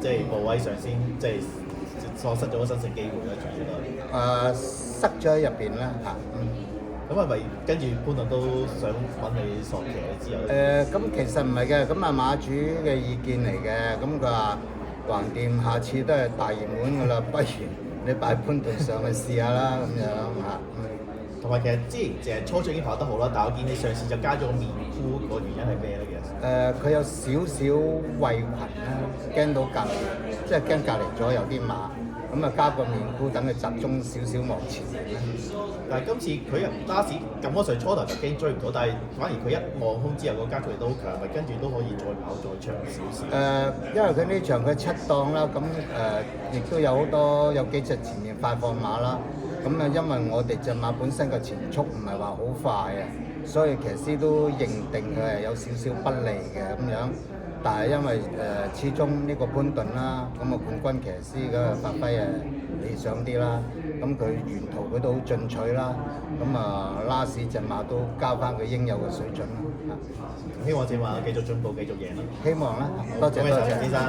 即係部位上先即係錯失咗個生勝機會咧，主要都塞咗喺入邊啦嚇。咁係咪跟住潘頓都想揾你索騎之後？咁其實唔係嘅，咁啊馬主嘅意見嚟嘅，咁佢話橫掂下次都係大熱門㗎啦，不如你擺潘頓上去試下啦咁樣嚇。同埋其實之前初賽已經跑得好啦，但係我見你上次就加咗個面箍，個原因係咩咧？其實佢有少少畏群啦，驚到隔離，即係驚隔離咗有啲馬，咁啊加個面箍等佢集中少少望前。但係今次佢入巴士撳嗰上初頭就驚追唔到，但係反而佢一望空之後個加速力都好強，咪跟住都可以再跑再長少少。因為佢呢場佢七檔啦，咁亦都有好多有幾隻前面快放馬啦。咁啊，因為我哋隻馬本身個前速唔係話好快啊，所以騎師都認定佢係有少少不利嘅咁樣。但係因為始終呢個潘頓啦，咁啊冠軍騎師嘅發揮理想啲啦，咁佢沿途佢都好進取啦，咁啊拉屎隻馬都交翻佢應有嘅水準啦。希望隻馬繼續進步，繼續贏啦！希望啦，多謝多謝先生。